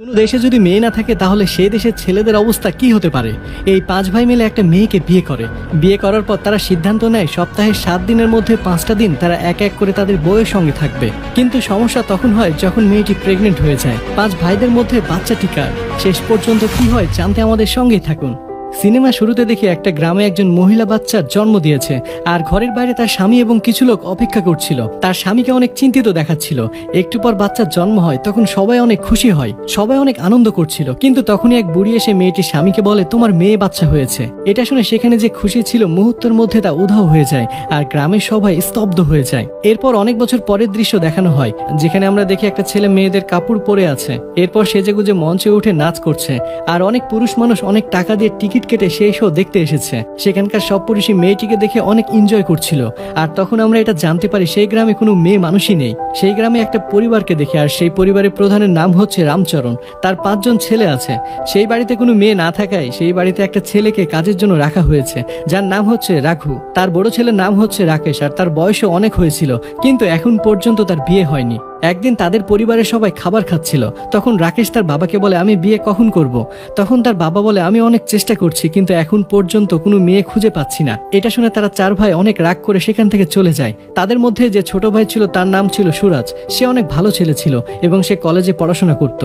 কোনো দেশে যদি মেয়ে না থাকে তাহলে সেই দেশের ছেলেদের অবস্থা কি হতে পারে। এই 5 ভাই মিলে একটা মেয়েকে বিয়ে করে। বিয়ে করার পর তারা সিদ্ধান্ত নেয় সপ্তাহের 7 দিনের মধ্যে 5টা দিন তারা এক এক করে তাদের বউয়ের সঙ্গে থাকবে। কিন্তু সমস্যা তখন হয় যখন মেয়েটি প্রেগনেন্ট হয়ে যায়। 5 ভাইদের মধ্যে বাচ্চাটি কার, শেষ পর্যন্ত কি হয় জানতে আমাদের সঙ্গেই থাকুন। সিনেমা শুরুতে দেখি একটা গ্রামে একজন মহিলা বাচ্চার জন্ম দিয়েছে, আর ঘরের বাইরে তার স্বামী এবং কিছু লোক অপেক্ষা করছিল। তার স্বামীকে অনেক চিন্তিত দেখাচ্ছিল। একটু পর বাচ্চার জন্ম হয়, তখন সবাই অনেক খুশি হয়, সবাই অনেক আনন্দ করছিল। কিন্তু তখনই এক বুড়ি এসে মেয়েটির স্বামীকে বলে, তোমার মেয়ে বাচ্চা হয়েছে। এটা শুনে সেখানে যে খুশি ছিল মুহূর্তের মধ্যে তা উধাও হয়ে যায়, আর গ্রামের সবাই স্তব্ধ হয়ে যায়। এরপর অনেক বছর পরের দৃশ্য দেখানো হয়, যেখানে আমরা দেখি একটা ছেলে মেয়েদের কাপড় পরে আছে। এরপর সেজেগুজে মঞ্চে উঠে নাচ করছে, আর অনেক পুরুষ মানুষ অনেক টাকা দিয়ে টিকিট কেটে সেই শো দেখতে এসেছে। সেখানকার সব পুরুষই মেয়েটিকে দেখে অনেক এনজয় করছিল। আর তখন আমরা এটা জানতে পারি সেই গ্রামে কোনো মেয়ে মানুষই নেই। সেই গ্রামে একটা পরিবারকে দেখে, আর সেই পরিবারের প্রধানের নাম হচ্ছে রামচরণ। তার 5 জন ছেলে আছে। সেই বাড়িতে কোনো মেয়ে না থাকায় সেই বাড়িতে একটা ছেলেকে কাজের জন্য রাখা হয়েছে, যার নাম হচ্ছে রাঘু। তার বড় ছেলের নাম হচ্ছে রাকেশ, আর তার বয়সও অনেক হয়েছিল, কিন্তু এখন পর্যন্ত তার বিয়ে হয়নি। একদিন তাদের পরিবারের সবাই খাবার খাচ্ছিল, তখন রাকেশ তার বাবাকে বলে, আমি বিয়ে কখন করব? তখন তার বাবা বলে, আমি অনেক চেষ্টা করছি, কিন্তু এখন পর্যন্ত কোনো মেয়ে খুঁজে পাচ্ছি না। এটা শুনে তারা 4 ভাই অনেক রাগ করে সেখান থেকে চলে যায়। তাদের মধ্যে যে ছোট ভাই ছিল তার নাম ছিল সুরাজ। সে অনেক ভালো ছেলে ছিল এবং সে কলেজে পড়াশোনা করত।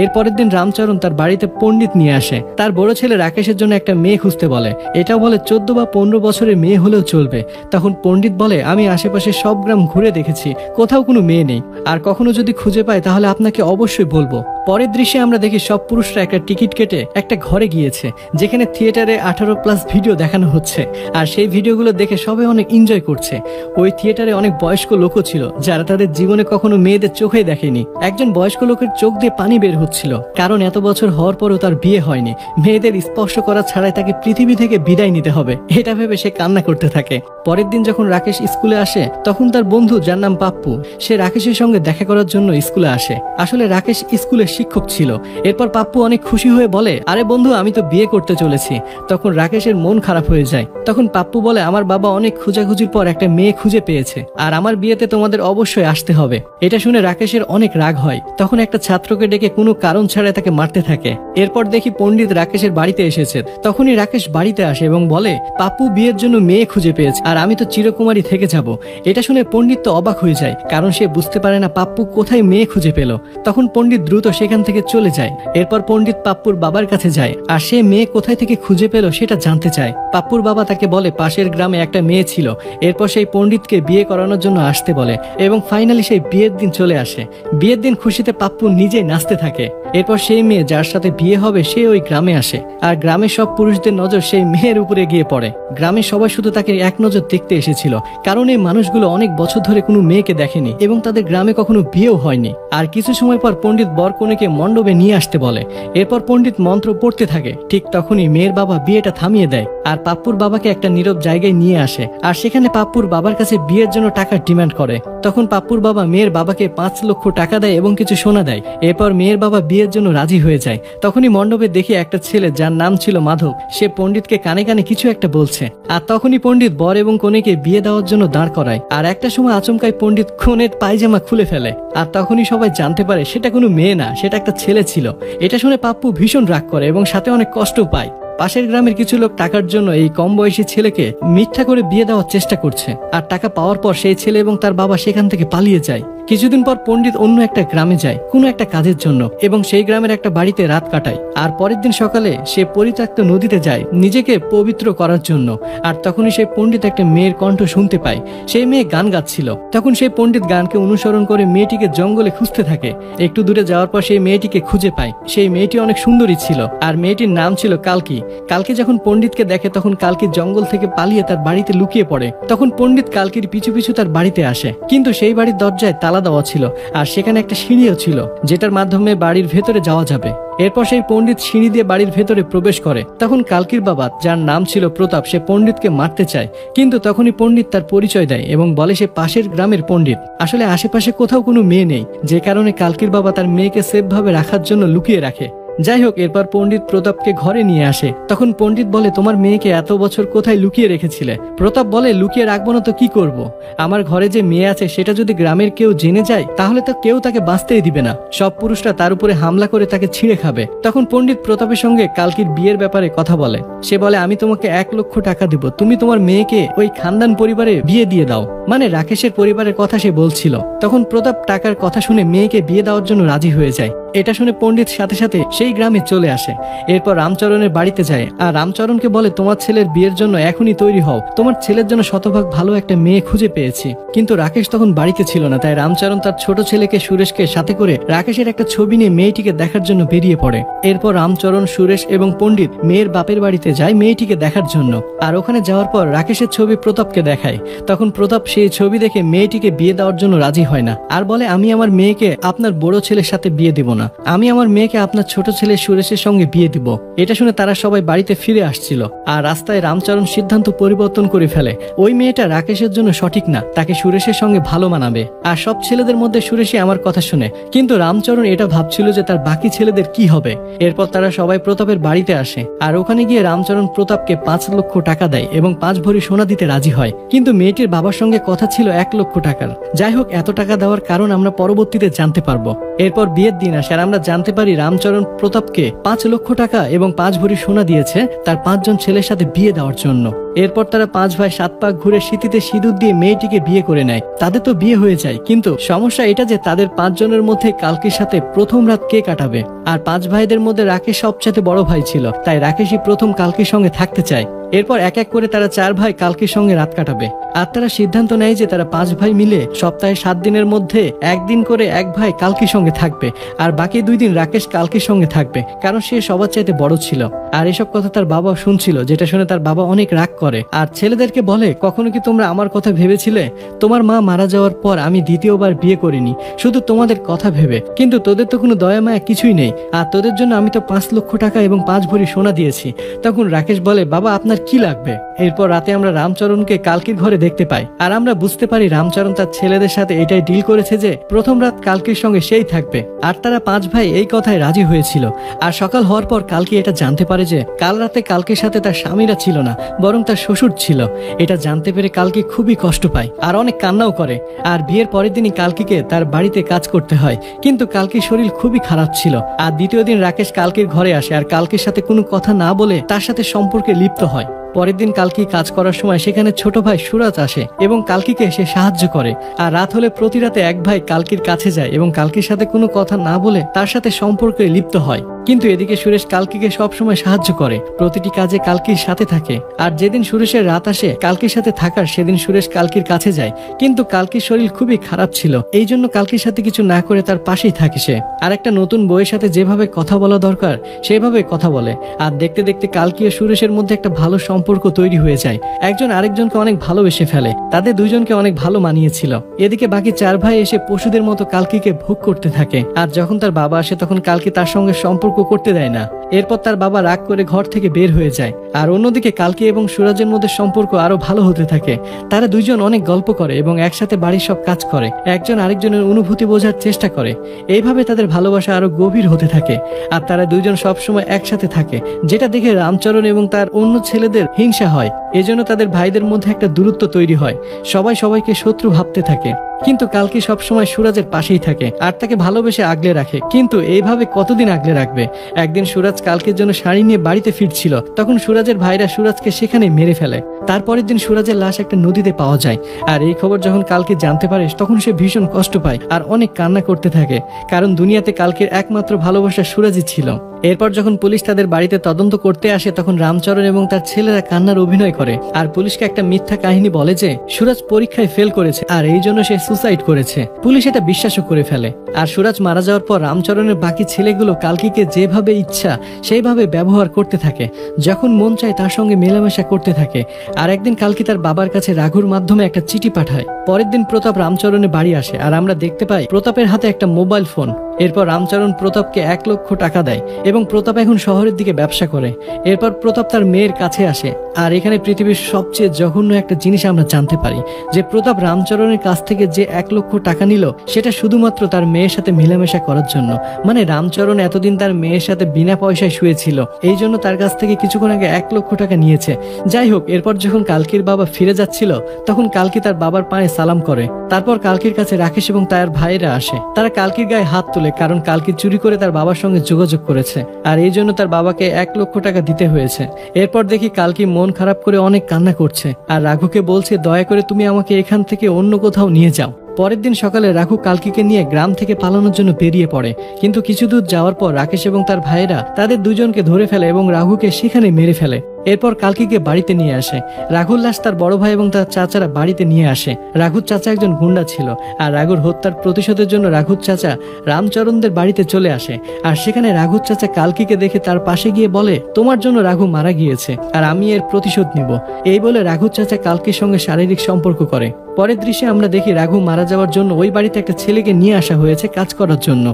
এর পরের দিন রামচরণ তার বাড়িতে পণ্ডিত নিয়ে আসে। তার বড় ছেলে রাকেশের জন্য একটা মেয়ে খুঁজতে বলে। এটাও বলে 14 বা 15 বছরের মেয়ে হলেও চলবে। তখন পণ্ডিত বলে, আমি আশেপাশে সব গ্রাম ঘুরে দেখেছি, কোথাও কোনো মেয়ে নেই, আর কখনো যদি খুঁজে পাই তাহলে আপনাকে অবশ্যই বলবো। পরের দৃশ্যে আমরা দেখি সব পুরুষরা একটা টিকিট কেটে একটা ঘরে গিয়েছে, যেখানে থিয়েটারে 18+ ভিডিও দেখানো হচ্ছে, আর সেই ভিডিওগুলো দেখে সবাই অনেক এনজয় করছে। ওই থিয়েটারে অনেক বয়স্ক লোকও ছিল, যারা তাদের জীবনে কখনো মেয়েদের চোখে দেখেনি। একজন বয়স্ক লোকের চোখ দিয়ে পানি বের হচ্ছিল, কারণ এত বছর হওয়ার পরও তার বিয়ে হয়নি। মেয়েদের স্পর্শ করা ছাড়াই তাকে পৃথিবী থেকে বিদায় নিতে হবে, এটা ভেবে সে কান্না করতে থাকে। পরের দিন যখন রাকেশ স্কুলে আসে, তখন তার বন্ধু, যার নাম পাপ্পু, সে রাকেশের সঙ্গে দেখা করার জন্য স্কুলে আসে। আসলে রাকেশ স্কুলের শিক্ষক ছিল। এরপর পাপ্পু অনেক খুশি হয়ে বলে, আরে বন্ধু, আমি তো বিয়ে করতে চলেছি। তখন রাকেশের মন খারাপ হয়ে যায়। তখন পাপ্পু বলে, আমার বাবা অনেক খোঁজাখুঁজির পর একটা মেয়ে খুঁজে পেয়েছে, আর আমার বিয়েতে তোমাদের অবশ্যই আসতে হবে। এটা শুনে রাকেশের অনেক রাগ হয়। তখন একটা ছাত্রকে ডেকে কোনো কারণ ছাড়াই তাকে মারতে থাকে। এরপর দেখি পণ্ডিত রাকেশের বাড়িতে এসেছে। তখনই রাকেশ বাড়িতে আসে এবং বলে, পাপ্পু বিয়ের জন্য মেয়ে খুঁজে পেয়েছে, আর আমি তো চিরকুমারী থেকে যাব। এটা শুনে পণ্ডিত তো অবাক হয়ে যায়, কারণ সে বুঝতে পারে না পাপ্পু কোথায় মেয়ে খুঁজে পেল। তখন পণ্ডিত দ্রুত সেখান থেকে চলে যায়। এরপর পণ্ডিত পাপ্পুর বাবার কাছে যায়, আর সে মেয়ে কোথায় থেকে খুঁজে পেল সেটা জানতে চায়। পাপ্পুর বাবা তাকে বলে পাশের গ্রামে একটা মেয়ে ছিল। এরপর সেই পণ্ডিতকে বিয়ে করানোর জন্য আসতে বলে, এবং ফাইনালি সেই বিয়ের দিন চলে আসে। বিয়ের দিন খুশিতে পাপ্পু নিজেই নাচতে থাকে। এরপর সেই মেয়ে যার সাথে বিয়ে হবে সে ওই গ্রামে আসে, আর গ্রামের সব পুরুষদের নজর সেই মেয়ের উপরে গিয়ে পড়ে। গ্রামের সবাই শুধু তাকে এক নজর দেখতে এসেছিল, কারণ এই মানুষগুলো অনেক বছর ধরে কোনো মেয়েকে দেখেনি এবং তাদের গ্রামে কখনো বিয়েও হয়নি। আর কিছু সময় পর পণ্ডিত বরকনেকে মণ্ডপে নিয়ে আসতে বলে। এরপর পণ্ডিত মন্ত্র পড়তে থাকে। ঠিক তখনই মেয়ের বাবা বিয়েটা থামিয়ে দেয়, আর পাপ্পুর বাবাকে একটা নীরব জায়গায় নিয়ে আসে, আর সেখানে পাপ্পুর বাবার কাছে বিয়ের জন্য টাকা ডিমান্ড করে। তখন পাপ্পুর বাবা মেয়ের বাবাকে 5 লক্ষ টাকা দেয় এবং কিছু সোনা দেয়। এরপর মেয়ের বাবা বিয়ের জন্য রাজি হয়ে যায়। তখনই মণ্ডপে দেখি একটা ছেলে, যার নাম ছিল মাধব, সে পণ্ডিতকে কানে কানে কিছু একটা বলছে। আর তখনই পণ্ডিত বর এবং কনেকে বিয়ে দেওয়ার জন্য দাঁড় করায়। আর একটা সময় আচমকাই পণ্ডিত কনের পায়জামা খুলে ফেলে, আর তখনই সবাই জানতে পারে সেটা কোনো মেয়ে না, সেটা একটা ছেলে ছিল। এটা শুনে পাপ্পু ভীষণ রাগ করে এবং সাথে অনেক কষ্ট পায়। পাশের গ্রামের কিছু লোক টাকার জন্য এই কম বয়সী ছেলেকে মিথ্যা করে বিয়ে দেওয়ার চেষ্টা করছে, আর টাকা পাওয়ার পর সেই ছেলে এবং তার বাবা সেখান থেকে পালিয়ে যায়। কিছুদিন পর পণ্ডিত অন্য একটা গ্রামে যায় কোনো একটা কাজের জন্য, এবং সেই গ্রামের একটা বাড়িতে রাত কাটায়। আর পরের দিন সকালে সে পরিত্যক্ত নদীতে যায় নিজেকে পবিত্র করার জন্য। আর তখনই সেই পণ্ডিত একটা মেয়ের কণ্ঠ শুনতে পায়। সেই মেয়ে গান গাচ্ছিল। তখন সেই পণ্ডিত গানকে অনুসরণ করে মেয়েটিকে জঙ্গলে খুঁজতে থাকে। একটু দূরে যাওয়ার পর সেই মেয়েটিকে খুঁজে পায়। সেই মেয়েটি অনেক সুন্দরী ছিল, আর মেয়েটির নাম ছিল কালকি। কালকি যখন পণ্ডিতকে দেখে, তখন কালকি জঙ্গল থেকে পালিয়ে তার বাড়িতে লুকিয়ে পড়ে। তখন পণ্ডিত কালকির পিছু পিছু তার বাড়িতে আসে, কিন্তু সেই বাড়ির দরজায় তালা দেওয়া ছিল, আর সেখানে একটা সিঁড়িও ছিল, যেটার মাধ্যমে বাড়ির ভেতরে যাওয়া যাবে। এরপর সেই পণ্ডিত সিঁড়ি দিয়ে বাড়ির ভেতরে প্রবেশ করে। তখন কালকির বাবা, যার নাম ছিল প্রতাপ, সে পণ্ডিতকে মারতে চায়, কিন্তু তখনই পণ্ডিত তার পরিচয় দেয় এবং বলে সে পাশের গ্রামের পণ্ডিত। আসলে আশেপাশে কোথাও কোনো মেয়ে নেই, যে কারণে কালকির বাবা তার মেয়েকে সেফ ভাবে রাখার জন্য লুকিয়ে রাখে। যাই হোক, এরপর পণ্ডিত প্রতাপকে ঘরে নিয়ে আসে। তখন পণ্ডিত বলে, তোমার মেয়েকে এত বছর কোথায় লুকিয়ে রেখেছিলে? প্রতাপ বলে, লুকিয়ে রাখবো না তো কি করব? আমার ঘরে যে মেয়ে আছে সেটা যদি গ্রামের কেউ জেনে যায় তাহলে তো কেউ তাকে বাঁচতেই দিবে না, সব পুরুষরা তার উপরে হামলা করে তাকে ছিঁড়ে খাবে। তখন পণ্ডিত প্রতাপের সঙ্গে কালকির বিয়ের ব্যাপারে কথা বলে। সে বলে, আমি তোমাকে 1 লক্ষ টাকা দিব, তুমি তোমার মেয়েকে ওই খানদান পরিবারে বিয়ে দিয়ে দাও। মানে রাকেশের পরিবারের কথা সে বলছিল। তখন প্রতাপ টাকার কথা শুনে মেয়েকে বিয়ে দেওয়ার জন্য রাজি হয়ে যায়। এটা শুনে পণ্ডিত সাথে সাথে সেই গ্রামে চলে আসে। এরপর রামচরণের বাড়িতে যায় আর রামচরণকে বলে, তোমার ছেলের বিয়ের জন্য এখনই তৈরি হও, তোমার ছেলের জন্য শতভাগ ভালো একটা মেয়ে খুঁজে পেয়েছি। কিন্তু রাকেশ তখন বাড়িতে ছিল না, তাই রামচরণ তার ছোট ছেলেকে সুরেশকে সাথে করে রাকেশের একটা ছবি নিয়ে মেয়েটিকে দেখার জন্য বেরিয়ে পড়ে। এরপর রামচরণ, সুরেশ এবং পণ্ডিত মেয়ের বাপের বাড়িতে যায় মেয়েটিকে দেখার জন্য। আর ওখানে যাওয়ার পর রাকেশের ছবি প্রতাপকে দেখায়। তখন প্রতাপ সেই ছবি দেখে মেয়েটিকে বিয়ে দেওয়ার জন্য রাজি হয় না আর বলে, আমি আমার মেয়েকে আপনার বড় ছেলের সাথে বিয়ে দেব না, আমি আমার মেয়েকে আপনার ছোট ছেলে সুরেশের সঙ্গে বিয়ে দিব। এটা শুনে তারা সবাই বাড়িতে ফিরে আসছিল আর রাস্তায় রামচরণ সিদ্ধান্ত পরিবর্তন করে ফেলে, ওই মেয়েটা রাকেশের জন্য সঠিক না, তাকে সুরেশের সঙ্গে ভালো মানাবে। আর সব ছেলেদের মধ্যে সুরেশই আমার কথা শুনে। কিন্তু রামচরণ এটা ভাবছিল যে তার বাকি ছেলেদের কি হবে। এরপর তারা সবাই প্রতাপের বাড়িতে আসে আর ওখানে গিয়ে রামচরণ প্রতাপকে 5 লক্ষ টাকা দেয় এবং 5 ভরি সোনা দিতে রাজি হয়। কিন্তু মেয়েটির বাবার সঙ্গে কথা ছিল 1 লক্ষ টাকার। যাই হোক, এত টাকা দেওয়ার কারণ আমরা পরবর্তীতে জানতে পারবো। এরপর বিয়ের দিন আসে আর আমরা জানতে পারি রামচরণ প্রতাপকে 5 লক্ষ টাকা এবং 5 ভরি সোনা দিয়েছে তার 5 জন ছেলের সাথে বিয়ে দেওয়ার জন্য। এরপর তারা 5 ভাই 7 পাক ঘুরে সিঁথিতে সিঁদুর দিয়ে মেয়েটিকে বিয়ে করে নেয়। তাদের তো বিয়ে হয়ে যায়, কিন্তু সমস্যা এটা যে তাদের 5 জনের মধ্যে কালকির সাথে প্রথম রাত কে কাটাবে। আর 5 ভাইদের মধ্যে রাকেশ সবচেয়ে বড় ভাই ছিল, তাই রাকেশই প্রথম কালকির সঙ্গে থাকতে চায়। এরপর এক এক করে তারা 4 ভাই কালকির সঙ্গে রাত কাটাবে। আর তারা সিদ্ধান্ত নেয় যে তারা 5 ভাই মিলে সপ্তাহে 7 দিনের মধ্যে একদিন করে এক ভাই কালকির সঙ্গে থাকবে আর বাকি 2 দিন রাকেশ কালকির সঙ্গে থাকবে, কারণ সে সবার চাইতে বড় ছিল। আর এসব কথা তার বাবা শুনছিল, যেটা শুনে তার বাবা অনেক রাগ করে আর ছেলেদেরকে বলে, কখনো কি তোমরা আমার কথা ভেবেছিলে? তোমার মা মারা যাওয়ার পর আমি দ্বিতীয়বার বিয়ে করিনি শুধু তোমাদের কথা ভেবে, কিন্তু তোদের তো কোনো দয়া মায়া কিছুই নেই, আর তোদের জন্য আমি তো 5 লক্ষ টাকা এবং 5 ভরি সোনা দিয়েছি। তখন রাকেশ বলে, বাবা আপনার কি লাগবে? এরপর রাতে আমরা রামচরণকে কালকির ঘরে দেখতে পাই আর আমরা বুঝতে পারি রামচরণ তার ছেলেদের সাথে এটাই ডিল করেছে যে প্রথম রাত কালকির সঙ্গে সেই থাকবে। আর তারা 5 ভাই এই কথায় রাজি হয়েছিল। আর সকাল হওয়ার পর কালকি এটা জানতে পারে যে কাল রাতে কালকির সাথে তার স্বামীরা ছিল না, বরং তার শ্বশুর ছিল। এটা জানতে পেরে কালকি খুবই কষ্ট পায় আর অনেক কান্নাও করে। আর বিয়ের পরের দিনই কালকিকে তার বাড়িতে কাজ করতে হয়, কিন্তু কালকির শরীর খুবই খারাপ ছিল। আর দ্বিতীয় দিন রাকেশ কালকির ঘরে আসে আর কালকির সাথে কোনো কথা না বলে তার সাথে সম্পর্কে লিপ্ত হয়। পরের দিন কালকি কাজ করার সময় সেখানে ছোট ভাই সুরাজ আসে এবং কালকিকে সে সাহায্য করে। আর রাত হলে প্রতি রাতে এক ভাই কালকির কাছে যায় এবং কালকির সাথে কোনো কথা না বলে তার সাথে সম্পর্কে লিপ্ত হয়। কিন্তু এদিকে সুরেশ কালকিকে সবসময় সাহায্য করে, প্রতিটি কাজে কালকির সাথে থাকে। আর যেদিন সুরেশের রাত আসে কালকির সাথে থাকার, সেদিন সুরেশ কালকির কাছে যায়, কিন্তু কালকির শরীর খুবই খারাপ ছিল, এই জন্য কালকির সাথে কিছু না করে তার পাশেই থাকে সে। আর একটা নতুন বউয়ের সাথে যেভাবে কথা বলা দরকার সেভাবে কথা বলে। আর দেখতে দেখতে কালকি ও সুরেশের মধ্যে একটা ভালো সম্পর্ক তৈরি হয়ে যায়। একজন আরেকজনকে অনেক ভালোবেসে ফেলে, তাদের দুইজনকে অনেক ভালো মানিয়েছিল। এদিকে বাকি 4 ভাই এসে পশুদের মতো কালকিকে ভোগ করতে থাকে। আর যখন তার বাবা আসে তখন কালকি তার সঙ্গে সম্পর্ক করতে দেয় না। এরপর তার বাবা রাগ করে ঘর থেকে বের হয়ে যায়। আর অন্যদিকে কালকি এবং সুরাজের মধ্যে সম্পর্ক আরো ভালো হতে থাকে। তারা দুইজন অনেক গল্প করে এবং একসাথে বাড়ির সব কাজ করে, একজন আরেকজনের অনুভূতি বোঝার চেষ্টা করে। এইভাবে তাদের ভালোবাসা আরো গভীর হতে থাকে। আর তারা দুইজন সবসময় একসাথে থাকে, যেটা দেখে রামচরণ এবং তার অন্য ছেলেদের হিংসা হয়। এজন্য তাদের ভাইদের মধ্যে একটা দূরত্ব তৈরি হয়, সবাই সবাইকে শত্রু ভাবতে থাকে। কিন্তু কালকি সবসময় সুরাজের পাশেই থাকে আর তাকে ভালোবেসে আগলে রাখে। কিন্তু এইভাবে কতদিন আগলে রাখবে? একদিন সুরাজ কালকির জন্য শাড়ি নিয়ে বাড়িতে ফিরছিল, তখন সুরাজের ভাইরা সুরাজকে সেখানে মেরে ফেলে। তারপরের দিন সুরাজের লাশ একটা নদীতে পাওয়া যায়। আর এই খবর যখন কালকি জানতে পারে তখন সে ভীষণ কষ্ট পায় আর অনেক কান্না করতে থাকে, কারণ দুনিয়াতে কালকির একমাত্র ভালোবাসা সুরাজই ছিল। এরপর যখন পুলিশ তাদের বাড়িতে তদন্ত করতে আসে তখন রামচরণ এবং তার ছেলেরা কান্নার অভিনয় করে আর পুলিশকে একটা মিথ্যা কাহিনী বলে যে সুরাজ পরীক্ষায় ফেল করেছে আর এই জন্য সে সুসাইড করেছে। পুলিশ এটা বিশ্বাসও করে ফেলে। আর সুরাজ মারা যাওয়ার পর রামচরণের বাকি ছেলেগুলো কালকিকে যেভাবে ইচ্ছা সেইভাবে ব্যবহার করতে থাকে, যখন মন চায় তার সঙ্গে মেলামেশা করতে থাকে। আর একদিন কালকি তার বাবার কাছে রাঘুর মাধ্যমে একটা চিঠি পাঠায়। পরের দিন প্রতাপ রামচরণের বাড়ি আসে আর আমরা দেখতে পাই প্রতাপের হাতে একটা মোবাইল ফোন। এরপর রামচরণ প্রতাপকে 1 লক্ষ টাকা দেয় এবং প্রতাপ এখন শহরের দিকে ব্যবসা করে। এরপর প্রতাপ তার মেয়ের কাছে আসে আর এখানে পৃথিবীর সবচেয়ে জঘন্য একটা জিনিস আমরা জানতে পারি যে প্রতাপ রামচরণের কাছ থেকে যে 1 লক্ষ টাকা নিল সেটা শুধুমাত্র তার মেয়ের সাথে মেলামেশা করার জন্য। মানে রামচরণ এতদিন তার মেয়ের সাথে বিনা পয়সায় শুয়েছিল, এই জন্য তার কাছ থেকে কিছুক্ষণ আগে 1 লক্ষ টাকা নিয়েছে। যাই হোক, এরপর যখন কালকির বাবা ফিরে যাচ্ছিল তখন কালকি তার বাবার পায়ে সালাম করে। তারপর কালকির কাছে রাকেশ এবং তার ভাইয়েরা আসে। তারা কালকির গায়ে হাত তোলে, কারণ কালকি চুরি করে তার বাবার সঙ্গে যোগাযোগ করেছে আর এই জন্য তার বাবাকে 1 লক্ষ টাকা দিতে হয়েছে। এরপর দেখি কালকি মন খারাপ করে অনেক কান্না করছে আর রাঘুকে বলছে, দয়া করে তুমি আমাকে এখান থেকে অন্য কোথাও নিয়ে যাও। পরের দিন সকালে রাঘু কালকিকে নিয়ে গ্রাম থেকে পালানোর জন্য বেরিয়ে পড়ে, কিন্তু কিছু দূর যাওয়ার পর রাকেশ এবং তার ভাইয়েরা তাদের দুজনকে ধরে ফেলে এবং রাঘুকে সেখানে মেরে ফেলে। এরপর কালকিকে বাড়িতে নিয়ে আসে। রাঘুর লাশ তার বড় ভাই এবং তার চাচারা বাড়িতে নিয়ে আসে। রাঘুর চাচা একজন গুন্ডা ছিল আর রাঘুর হত্যার প্রতিশোধের জন্য রাঘুর চাচা রামচরণদের বাড়িতে চলে আসে। আর সেখানে রাঘুর চাচা কালকিকে দেখে তার পাশে গিয়ে বলে, তোমার জন্য রাঘু মারা গিয়েছে আর আমি এর প্রতিশোধ নিব। এই বলে রাঘুর চাচা কালকির সঙ্গে শারীরিক সম্পর্ক করে। পরের দৃশ্যে আমরা দেখি রাঘু মারা যাওয়ার জন্য ওই বাড়িতে একটা ছেলেকে নিয়ে আসা হয়েছে কাজ করার জন্য।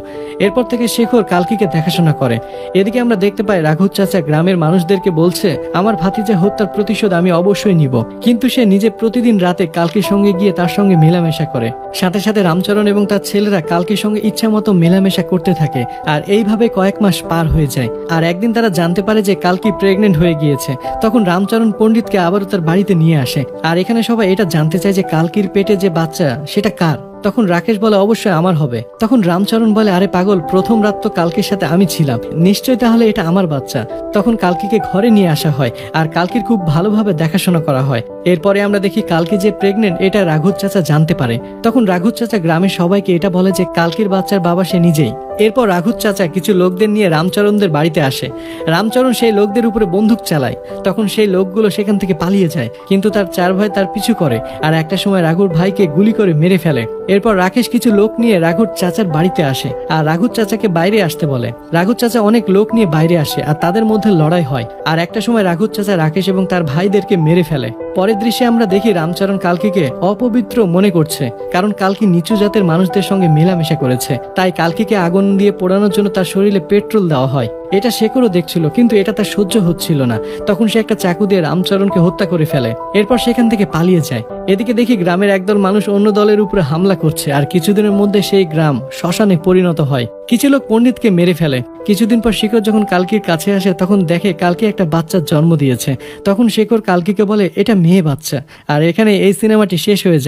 এরপর থেকে শেখর কালকিকে দেখাশোনা করে। এদিকে আমরা দেখতে পাই রাঘুর চাচা গ্রামের মানুষদেরকে বলছে, আমার ভাতিজা হত্যার প্রতিশোধ আমি অবশ্যই নিব। কিন্তু সে নিজে প্রতিদিন রাতে কালকির সঙ্গে গিয়ে তার সঙ্গে মেলামেশা করে। সাথে সাথে রামচরণ এবং তার ছেলেরা কালকির সঙ্গে ইচ্ছা মতো মেলামেশা করতে থাকে আর এইভাবে কয়েক মাস পার হয়ে যায়। আর একদিন তারা জানতে পারে যে কালকি প্রেগনেন্ট হয়ে গিয়েছে। তখন রামচরণ পণ্ডিতকে আবারও তার বাড়িতে নিয়ে আসে আর এখানে সবাই এটা জানতে চায় যে কালকির পেটে যে বাচ্চা সেটা কার। তখন রাকেশ বলে, অবশ্যই আমার হবে। তখন রামচরণ বলে, আরে পাগল, প্রথম রাত তো কালকির সাথে আমি ছিলাম, নিশ্চয়ই তাহলে এটা আমার বাচ্চা। তখন কালকিকে ঘরে নিয়ে আসা হয় আর কালকির খুব ভালোভাবে দেখাশোনা করা হয়। এরপরে আমরা দেখি কালকি যে প্রেগনেন্ট এটা রাঘুর চাচা জানতে পারে। তখন রাঘুর চাচা গ্রামের সবাইকে এটা বলে যে কালকির বাচ্চার বাবা সে নিজেই। এরপর রাঘুর চাচা কিছু লোকদের নিয়ে রামচরণদের বাড়িতে আসে। রামচরণ সেই লোকদের উপরে বন্দুক চালায়। তখন সেই লোকগুলো সেখান থেকে পালিয়ে যায়, কিন্তু তার 4 ভাই তার পিছু করে আর একটা সময় রাঘুর ভাইকে গুলি করে মেরে ফেলে। এরপর রাকেশ কিছু লোক নিয়ে রাঘুর চাচার বাড়িতে আসে আর রাঘুর চাচাকে বাইরে আসতে বলে। রাঘুর চাচা অনেক লোক নিয়ে বাইরে আসে আর তাদের মধ্যে লড়াই হয় আর একটা সময় রাঘুর চাচা রাকেশ এবং তার ভাইদেরকে মেরে ফেলে। পরের দৃশ্যে আমরা দেখি রামচরণ কালকিকে অপবিত্র মনে করছে, কারণ কালকি নিচু জাতের মানুষদের সঙ্গে মেলামেশা করেছে। তাই কালকিকে আগুন দিয়ে পোড়ানোর জন্য তার শরীরে পেট্রোল দেওয়া হয়। এটা শেখরও দেখছিল, কিন্তু এটা তার সহ্য হচ্ছিল না। তখন সে একটা চাকু দিয়ে রামচরণকে হত্যা করে ফেলে। এরপর সেখান থেকে পালিয়ে যায়। এদিকে দেখি গ্রামের একদল মানুষ অন্য দলের উপরে হামলা করছে আর কিছুদিনের মধ্যে সেই গ্রাম শ্মশানে পরিণত হয়। কিছু লোক পণ্ডিতকে মেরে ফেলে। কিছুদিন পর শেখর যখন কালকির কাছে আসে তখন দেখে কালকি একটা বাচ্চার জন্ম দিয়েছে। তখন শেখর কালকিকে বলে, এটা মেয়ে বাচ্চা। আর এখানে এই সিনেমাটি শেষ হয়ে যায়।